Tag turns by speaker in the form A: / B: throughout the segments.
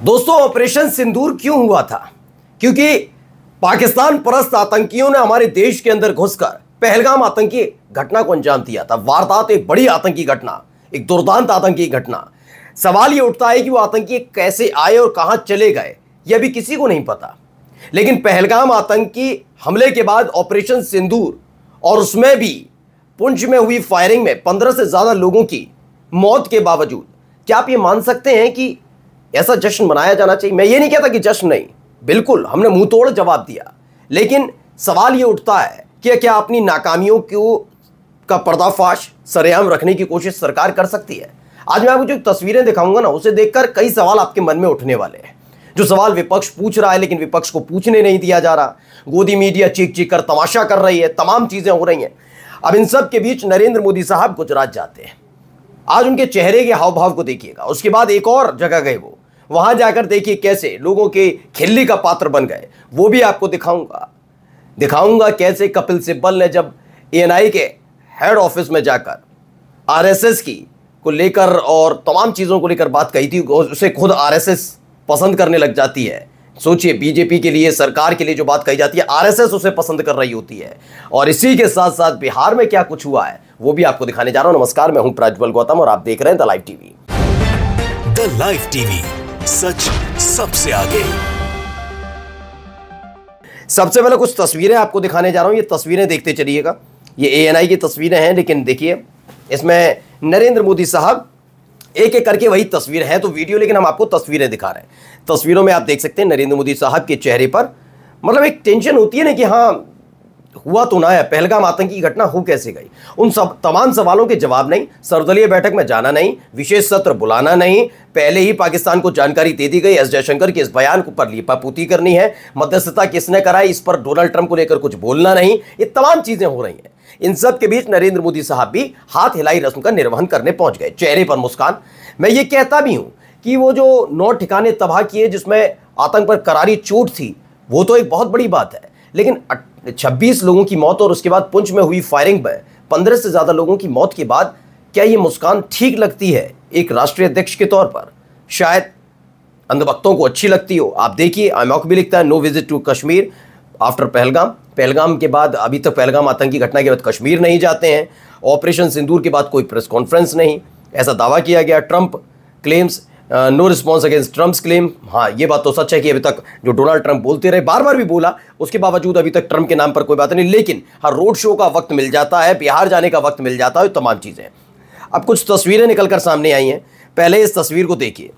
A: दोस्तों, ऑपरेशन सिंदूर क्यों हुआ था? क्योंकि पाकिस्तान परस्त आतंकियों ने हमारे देश के अंदर घुसकर पहलगाम आतंकी घटना को अंजाम दिया था। वारदात, एक बड़ी आतंकी घटना, एक दुर्दांत आतंकी घटना। सवाल यह उठता है कि वो आतंकी कैसे आए और कहां चले गए, यह भी किसी को नहीं पता। लेकिन पहलगाम आतंकी हमले के बाद ऑपरेशन सिंदूर और उसमें भी पुंछ में हुई फायरिंग में 15 से ज्यादा लोगों की मौत के बावजूद क्या आप ये मान सकते हैं कि ऐसा जश्न मनाया जाना चाहिए? मैं ये नहीं कहता कि जश्न नहीं, बिल्कुल हमने मुंह तोड़ जवाब दिया, लेकिन सवाल ये उठता है कि क्या अपनी नाकामियों का पर्दाफाश सरेआम रखने की कोशिश सरकार कर सकती है? आज मैं आपको जो तस्वीरें दिखाऊंगा ना, उसे देखकर कई सवाल आपके मन में उठने वाले हैं। जो सवाल विपक्ष पूछ रहा है लेकिन विपक्ष को पूछने नहीं दिया जा रहा, गोदी मीडिया चीख चीख कर तमाशा कर रही है, तमाम चीजें हो रही हैं। अब इन सब के बीच नरेंद्र मोदी साहब गुजरात जाते हैं। आज उनके चेहरे के हाव भाव को देखिएगा। उसके बाद एक और जगह गए, वो वहां जाकर देखिए कैसे लोगों के खिल्ली का पात्र बन गए, वो भी आपको दिखाऊंगा कैसे कपिल सिब्बल ने जब एएनआई के हेड ऑफिस में जाकर आरएसएस को लेकर और तमाम चीजों को लेकर बात कही थी, उसे खुद आरएसएस पसंद करने लग जाती है। सोचिए, बीजेपी के लिए, सरकार के लिए जो बात कही जाती है, आरएसएस उसे पसंद कर रही होती है। और इसी के साथ साथ बिहार में क्या कुछ हुआ है वो भी आपको दिखाने जा रहा हूं। नमस्कार, मैं हूं प्रज्वल गौतम और आप देख रहे हैं the live TV.
B: The live TV, सच सबसे आगे।
A: सबसे पहले कुछ तस्वीरें आपको दिखाने जा रहा हूं, ये तस्वीरें देखते चलिएगा। ये एएनआई की तस्वीरें हैं, लेकिन देखिए इसमें नरेंद्र मोदी साहब एक एक करके वही तस्वीर है तो वीडियो, लेकिन हम आपको तस्वीरें दिखा रहे हैं। तस्वीरों में आप देख सकते हैं नरेंद्र मोदी साहब के चेहरे पर मतलब एक टेंशन होती है ना कि हाँ हुआ तो ना है, पहलगाम आतंकी की घटना हो कैसे गई। उन सब तमाम सवालों के जवाब नहीं, सर्वदलीय बैठक में जाना नहीं, विशेष सत्र बुलाना नहीं, पहले ही पाकिस्तान को जानकारी दे दी गई। एस जयशंकर के इस बयान को पर लीपापोती करनी है, मध्यस्थता किसने कराई इस पर डोनाल्ड ट्रंप को लेकर कुछ बोलना नहीं, ये तमाम चीजें हो रही हैं। इन सब के बीच नरेंद्र मोदी साहब भी हाथ हिलाई रस्म का निर्वहन करने पहुंच गए, चेहरे पर मुस्कान। मैं ये कहता भी हूं कि वो जो 9 ठिकाने तबाह किए जिसमें आतंक पर करारी चोट थी, वो तो एक बहुत बड़ी बात है, लेकिन 26 लोगों की मौत और उसके बाद पुंछ में हुई फायरिंग में 15 से ज्यादा लोगों की मौत के बाद क्या ये मुस्कान ठीक लगती है एक राष्ट्रीय अध्यक्ष के तौर पर? शायद अंधभक्तों को अच्छी लगती हो। आप देखिए, आईमॉक भी लिखता है no visit to Kashmir after Pahalgam के बाद, अभी तक पहलगाम आतंकी घटना के बाद कश्मीर नहीं जाते हैं। ऑपरेशन सिंदूर के बाद कोई प्रेस कॉन्फ्रेंस नहीं, ऐसा दावा किया गया। Trump claims no response against Trump's claim. हाँ, ये बात तो सच है कि अभी तक जो डोनाल्ड ट्रंप बोलते रहे, बार बार भी बोला, उसके बावजूद अभी तक ट्रंप के नाम पर कोई बात नहीं। लेकिन हाँ, रोड शो का वक्त मिल जाता है, बिहार जाने का वक्त मिल जाता है, तमाम चीजें। अब कुछ तस्वीरें निकलकर सामने आई हैं। पहले इस तस्वीर को देखिए।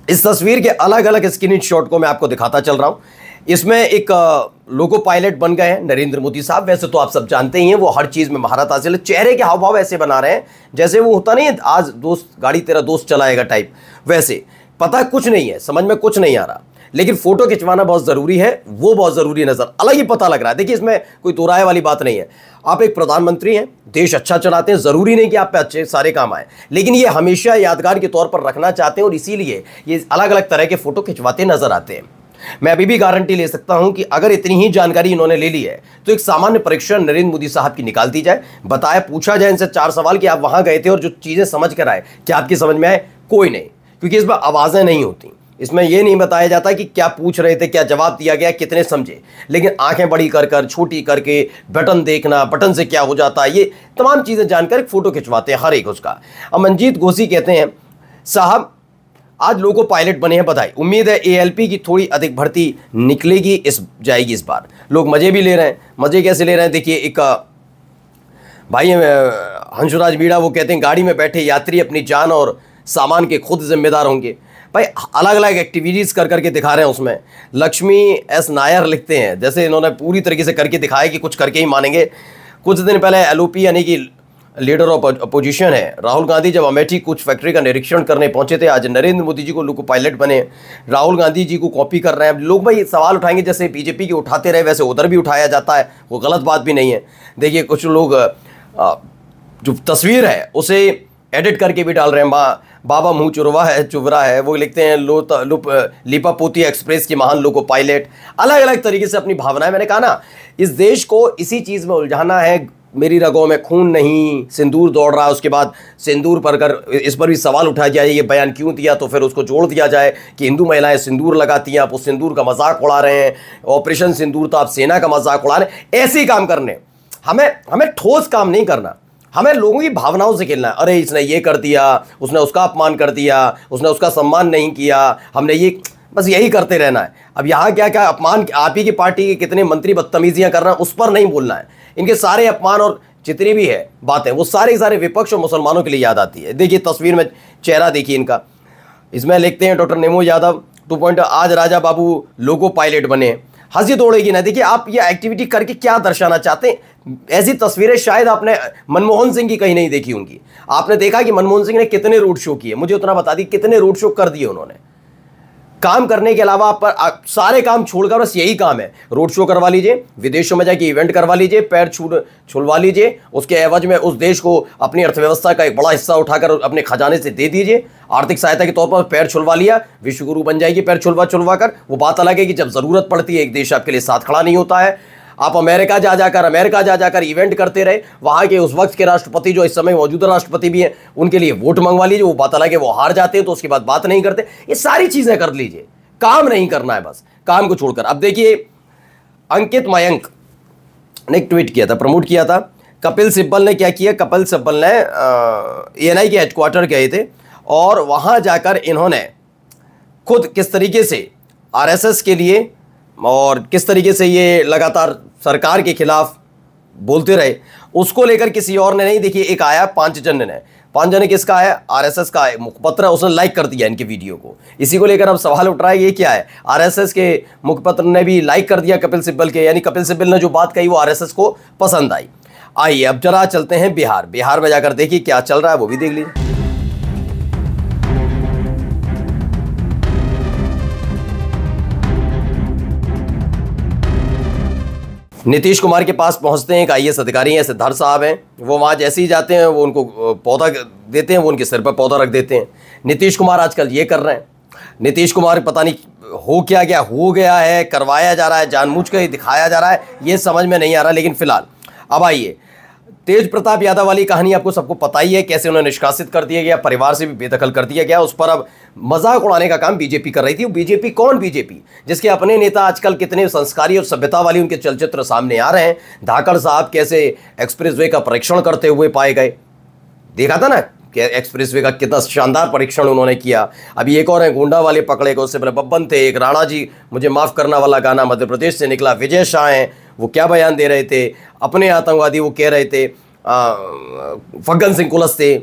A: इस तस्वीर के अलग अलग स्क्रीनशॉट को मैं आपको दिखाता चल रहा हूं। इसमें एक लोगो पायलट बन गए हैं नरेंद्र मोदी साहब। वैसे तो आप सब जानते ही हैं वो हर चीज में महारत हासिल है। चेहरे के हाव भाव ऐसे बना रहे हैं जैसे वो होता नहीं है, आज दोस्त गाड़ी तेरा दोस्त चलाएगा टाइप, वैसे। पता कुछ नहीं है, समझ में कुछ नहीं आ रहा, लेकिन फोटो खिंचवाना बहुत जरूरी है, वो बहुत जरूरी नजर अलग ही पता लग रहा है। देखिए, इसमें कोई दो राय वाली बात नहीं है। आप एक प्रधानमंत्री हैं, देश अच्छा चलाते हैं, जरूरी नहीं कि आप पे अच्छे सारे काम आए, लेकिन ये हमेशा यादगार के तौर पर रखना चाहते हैं और इसीलिए ये अलग अलग तरह के फोटो खिंचवाते नजर आते हैं। मैं अभी भी गारंटी ले सकता हूं कि अगर इतनी ही जानकारी इन्होंने ले ली है तो एक सामान्य परीक्षा नरेंद्र मोदी साहब की निकाल दी जाए, बताया, पूछा जाए इनसे 4 सवाल कि आप वहां गए थे और जो चीजें समझ कर आए क्या आपकी समझ में आए? कोई नहीं, क्योंकि इसमें आवाजें नहीं होती। इसमें यह नहीं बताया जाता कि क्या पूछ रहे थे, क्या जवाब दिया गया, कितने समझे, लेकिन आंखें बड़ी कर कर, छोटी करके, बटन देखना, बटन से क्या हो जाता है, ये तमाम चीजें जानकर एक फोटो खिंचवाते हैं हर एक उसका। अमनजीत घोसी कहते हैं, साहब आज लोगो पायलट बने हैं, बधाई। उम्मीद है एएलपी की थोड़ी अधिक भर्ती निकलेगी, जाएगी इस बार। लोग मजे भी ले रहे हैं। मजे कैसे ले रहे हैं? देखिए, एक भाई हंसराज मीणा, वो कहते हैं गाड़ी में बैठे यात्री अपनी जान और सामान के खुद जिम्मेदार होंगे। भाई अलग अलग एक्टिविटीज़ कर करके दिखा रहे हैं उसमें। लक्ष्मी एस नायर लिखते हैं, जैसे इन्होंने पूरी तरीके से करके दिखाया कि कुछ करके ही मानेंगे। कुछ दिन पहले एलओपी यानी कि लीडर ऑफ अपोजिशन है राहुल गांधी जब अमेठी कुछ फैक्ट्री का निरीक्षण करने पहुंचे थे, आज नरेंद्र मोदी जी को लोको पायलट बने, राहुल गांधी जी को कॉपी कर रहे हैं। लोग भाई सवाल उठाएंगे, जैसे बीजेपी के उठाते रहे वैसे उधर भी उठाया जाता है, वो गलत बात भी नहीं है। देखिए, कुछ लोग जो तस्वीर है उसे एडिट करके भी डाल रहे हैं। बाबा मुँह चुरवा है, वो लिखते हैं लीपापोती एक्सप्रेस की महान लोको पायलट। अलग अलग तरीके से अपनी भावनाएं, मैंने कहा ना, इस देश को इसी चीज़ में उलझाना है, मेरी रगों में खून नहीं, सिंदूर दौड़ रहा है, उसके बाद सिंदूर पर कर इस पर भी सवाल उठाया जाए ये बयान क्यों दिया, तो फिर उसको जोड़ दिया जाए कि हिंदू महिलाएं सिंदूर लगाती हैं, आप उस सिंदूर का मजाक उड़ा रहे हैं, ऑपरेशन सिंदूर तो आप सेना का मजाक उड़ा रहे हैं। ऐसे ही काम करने, हमें ठोस काम नहीं करना, हमें लोगों की भावनाओं से खेलना है। अरे इसने ये कर दिया, उसने उसका अपमान कर दिया, उसने उसका सम्मान नहीं किया, हमने ये, बस यही करते रहना है। अब यहाँ क्या क्या अपमान, आप ही की पार्टी के कितने मंत्री बदतमीजियां कर रहे हैं उस पर नहीं बोलना है। इनके सारे अपमान और जितनी भी है बातें वो सारे विपक्ष और मुसलमानों के लिए याद आती है। देखिए तस्वीर में चेहरा देखिए इनका, इसमें लिखते हैं डॉक्टर नेमो यादव 2 आज राजा बाबू लोगो पायलट बने, हंसी तोड़ेगी ना। देखिए आप ये एक्टिविटी करके क्या दर्शाना चाहते हैं। ऐसी तस्वीरें शायद आपने मनमोहन सिंह की कहीं नहीं देखी होंगी। आपने देखा कि मनमोहन सिंह ने कितने रोड शो किए, मुझे उतना बता दी कितने रोड शो कर दिए उन्होंने। काम करने के अलावा आप सारे काम छोड़कर बस यही काम है, रोड शो करवा लीजिए, विदेशों में जाके इवेंट करवा लीजिए, पैर छुड़वा लीजिए, उसके एवज में उस देश को अपनी अर्थव्यवस्था का एक बड़ा हिस्सा उठाकर अपने खजाने से दे दीजिए, आर्थिक सहायता के तौर पर पैर छुड़वा लिया, विश्वगुरु बन जाएगी पैर छुड़वा कर। वो बात अलग है कि जब जरूरत पड़ती है एक देश आपके लिए साथ खड़ा नहीं होता है। आप अमेरिका जा जाकर इवेंट करते रहे, वहां के उस वक्त के राष्ट्रपति जो इस समय मौजूदा राष्ट्रपति भी हैं उनके लिए वोट मंगवा लीजिए, वो बात अलग है, वो हार जाते हैं तो उसके बाद बात नहीं करते। ये सारी चीजें कर लीजिए, काम नहीं करना है, बस काम को छोड़कर। अब देखिए अंकित मयंक ने एक ट्वीट किया था, प्रमोट किया था। कपिल सिब्बल ने क्या किया, कपिल सिब्बल ने ANI के हेडक्वार्टर गए थे और वहां जाकर इन्होंने खुद किस तरीके से RSS के लिए और किस तरीके से ये लगातार सरकार के खिलाफ बोलते रहे, उसको लेकर किसी और ने नहीं। देखिए एक आया 5 जन किसका है, RSS का मुखपत्र है, उसने लाइक कर दिया इनके वीडियो को। इसी को लेकर अब सवाल उठ रहा है ये क्या है, RSS के मुखपत्र ने भी लाइक कर दिया कपिल सिब्बल के, यानी कपिल सिब्बल ने जो बात कही वो RSS को पसंद आई। आइए अब जरा चलते हैं बिहार में जाकर देखिए क्या चल रहा है, वो भी देख लीजिए। नीतीश कुमार के पास पहुंचते हैं, एक IAS अधिकारी हैं, सिद्धार्थ साहब हैं। वो वहाँ जैसे ही जाते हैं वो उनको पौधा देते हैं, वो उनके सिर पर पौधा रख देते हैं। नीतीश कुमार आजकल ये कर रहे हैं। नीतीश कुमार पता नहीं हो गया है, करवाया जा रहा है, जानबूझ कर दिखाया जा रहा है, ये समझ में नहीं आ रहा। लेकिन फिलहाल अब आइए, तेज प्रताप यादव वाली कहानी आपको सबको पता ही है, कैसे उन्हें निष्कासित कर दिया गया, परिवार से भी बेदखल कर दिया गया। उस पर अब मजाक उड़ाने का काम बीजेपी कर रही थी। वो बीजेपी कौन, बीजेपी जिसके अपने नेता आजकल कितने संस्कारी और सभ्यता वाली उनके चलचित्र सामने आ रहे हैं। धाकड़ साहब कैसे एक्सप्रेसवे का परीक्षण करते हुए पाए गए, देखा था ना कि एक्सप्रेसवे का कितना शानदार परीक्षण उन्होंने किया। अभी एक और है, गोंडा वाले पकड़े गए, उससे पहले बब्बन थे, एक राणा जी मुझे माफ़ करना वाला गाना मध्य प्रदेश से निकला, विजय शाह हैं, वो क्या बयान दे रहे थे, अपने आतंकवादी वो कह रहे थे। फग्गन सिंह कुलस्ते थे,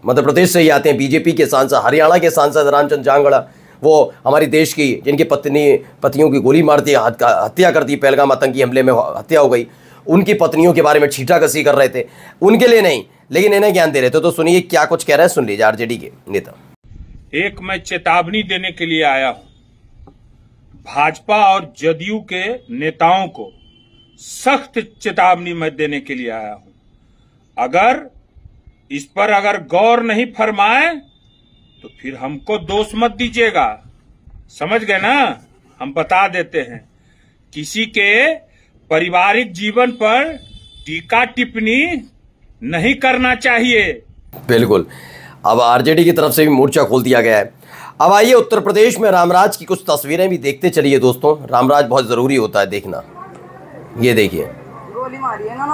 A: मध्य प्रदेश से ही आते हैं, बीजेपी के सांसद। हरियाणा के सांसद रामचंद्र जांगड़ा, वो हमारी देश की जिनके पतियों की गोली मार दी, हत्या कर दी, पहलगाम आतंकी हमले में हत्या हो गई, उनकी पत्नियों के बारे में छींटाकसी कर रहे थे, उनके लिए नहीं लेकिन इन्हें ज्ञान दे रहे थे। तो सुनिए क्या कुछ कह रहे हैं, सुन लीजिए RJD के नेता।
C: एक मैं चेतावनी देने के लिए आया हूं, भाजपा और जदयू के नेताओं को सख्त चेतावनी मैं देने के लिए आया हूं। अगर इस पर गौर नहीं फरमाए तो फिर हमको दोष मत दीजिएगा, समझ गए ना। हम बता देते हैं, किसी के पारिवारिक जीवन पर टीका टिप्पणी नहीं करना चाहिए।
A: बिल्कुल, अब RJD की तरफ से भी मोर्चा खोल दिया गया है। अब आइए उत्तर प्रदेश में रामराज की कुछ तस्वीरें भी देखते चलिए दोस्तों। रामराज बहुत जरूरी होता है देखना, ये देखिए।
D: गोली मारी है ना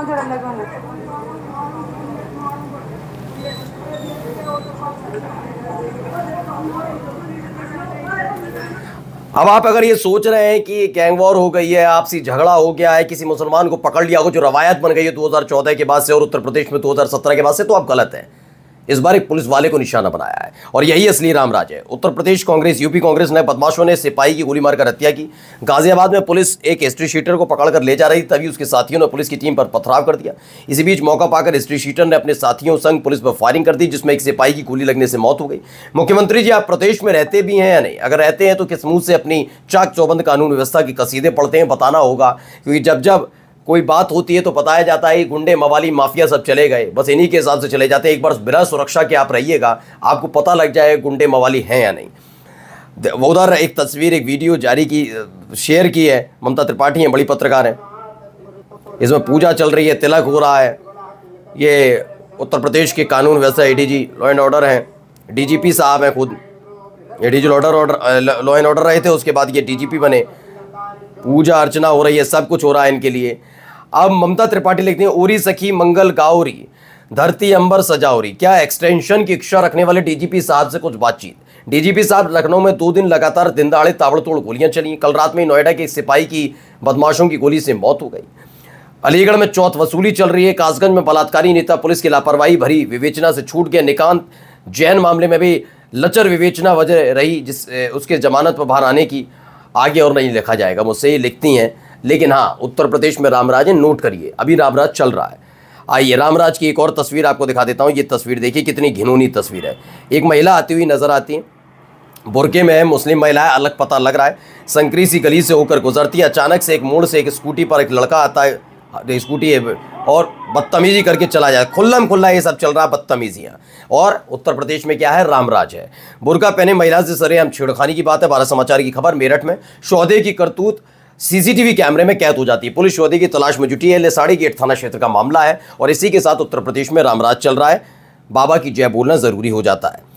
A: अब आप अगर ये सोच रहे हैं कि गैंग वॉर हो गई है, आपसी झगड़ा हो गया है, किसी मुसलमान को पकड़ लिया हो, जो रवायत बन गई है 2014 के बाद से और उत्तर प्रदेश में 2017 के बाद से, तो आप गलत हैं। इस बार एक पुलिस वाले को निशाना बनाया है और यही असली रामराज है। उत्तर प्रदेश कांग्रेस, यूपी कांग्रेस ने बदमाशों ने सिपाही की गोली मारकर हत्या की। गाजियाबाद में पुलिस एक हिस्ट्री शीटर को पकड़कर ले जा रही थी, तभी उसके साथियों ने पुलिस की टीम पर पथराव कर दिया। इसी बीच मौका पाकर हिस्ट्री शीटर ने अपने साथियों संग पुलिस पर फायरिंग कर दी, जिसमें एक सिपाही की गोली लगने से मौत हो गई। मुख्यमंत्री जी, आप प्रदेश में रहते भी हैं या नहीं? अगर रहते हैं तो किस मुंह से अपनी चाक चौबंद कानून व्यवस्था की कसीदे पढ़ते हैं, बताना होगा। क्योंकि जब कोई बात होती है तो बताया जाता है गुंडे मवाली माफिया सब चले गए, बस इन्हीं के हिसाब से चले जाते हैं। एक बार बिना सुरक्षा के आप रहिएगा, आपको पता लग जाए गुंडे मवाली हैं या नहीं। उधर एक तस्वीर, एक वीडियो जारी की, शेयर की है, ममता त्रिपाठी हैं, बड़ी पत्रकार हैं। इसमें पूजा चल रही है, तिलक हो रहा है। ये उत्तर प्रदेश के कानून व्यवस्था एडीजी लॉ एंड ऑर्डर हैं, डीजीपी साहब हैं खुद। एडीजी लॉ एंड ऑर्डर रहे थे, उसके बाद ये डीजीपी बने। पूजा अर्चना हो रही है, सब कुछ हो रहा है इनके लिए। अब ममता त्रिपाठी लिखती हैं, ओरी सखी मंगल गाओरी, धरती अंबर सजाओरी। क्या एक्सटेंशन की इच्छा रखने वाले डीजीपी साहब से कुछ बातचीत। डीजीपी साहब, लखनऊ में 2 दिन लगातार दिन दहाड़े ताबड़तोड़ गोलियां चली। कल रात में नोएडा के एक सिपाही की बदमाशों की गोली से मौत हो गई। अलीगढ़ में चौथ वसूली चल रही है। कासगंज में बलात्कारी नेता पुलिस की लापरवाही भरी विवेचना से छूट गया। निकांत जैन मामले में भी लचर विवेचना वजह रही, जिस उसके जमानत पर बाहर आने की। आगे और नहीं लिखा जाएगा, मुझसे ही लिखती हैं। लेकिन हाँ, उत्तर प्रदेश में रामराज है, नोट करिए, अभी रामराज चल रहा है। आइए रामराज की एक और तस्वीर आपको दिखा देता हूँ। ये तस्वीर देखिए, कितनी घिनौनी तस्वीर है। एक महिला आती हुई नजर आती है, बुरके में है, मुस्लिम महिला है, अलग पता लग रहा है। संकरी सी गली से होकर गुजरती है। अचानक से एक मोड़ से एक स्कूटी पर एक लड़का आता है, स्कूटी है, और बदतमीजी करके चला जाए। खुल्लम खुल्ला ये सब चल रहा है, बदतमीजियाँ। और उत्तर प्रदेश में क्या है, रामराज है। बुर्का पहने महिला से सरेआम छेड़खानी की बात है। भारत समाचार की खबर। मेरठ में शौदे की करतूत सीसीटीवी कैमरे में कैद हो जाती है। पुलिस शौदे की तलाश में जुटी है। लेसाड़ी गेट थाना क्षेत्र का मामला है और इसी के साथ उत्तर प्रदेश में रामराज चल रहा है। बाबा की जय बोलना जरूरी हो जाता है।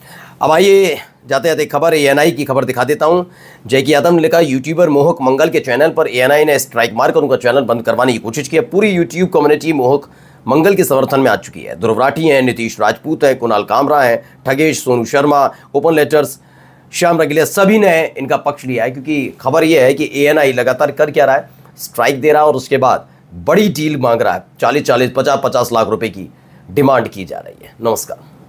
A: अब आइए जाते जाते खबर एएनआई की खबर दिखा देता हूं। जैकी यादव ने लिखा, यूट्यूबर मोहक मंगल के चैनल पर एएनआई ने स्ट्राइक मारकर उनका चैनल बंद करवाने की कोशिश की है। पूरी यूट्यूब कम्युनिटी मोहक मंगल के समर्थन में आ चुकी है। ध्रुव राठी हैं, नीतीश राजपूत हैं, कुणाल कामरा हैं, ठगेश, सोनू शर्मा, ओपन लेटर्स, श्याम रंगीला, सभी ने इनका पक्ष लिया है। क्योंकि खबर यह है कि एएनआई लगातार कर क्या रहा है, स्ट्राइक दे रहा है और उसके बाद बड़ी डील मांग रहा है। 40-50 लाख रुपए की डिमांड की जा रही है। नमस्कार।